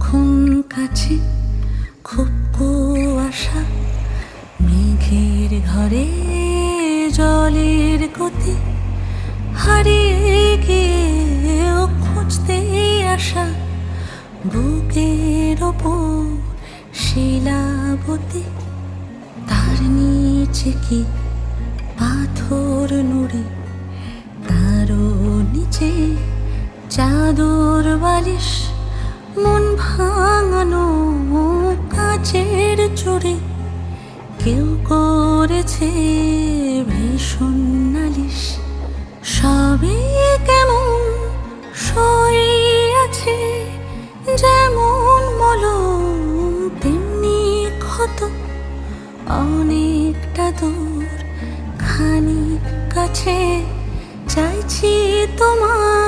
তখন কাছে খুব কুয়াশা, মেঘের ঘরে জলের গতি, হারিয়ে গিয়েও খুঁজতে আসা বুকের ওপর শিলাবতী। তার নিচে কি পাথর নুড়ি, তারও নিচে চাদর বালিশ, মন ভাঙানো কাচের চুড়ি। কেউ করেছে ভীষণ নালিশ, সবই কেমন সয়ে আছে, যেমন মলম তেমনি ক্ষত। অনেকটা দূর খানিক কাছে চাইছি তোমার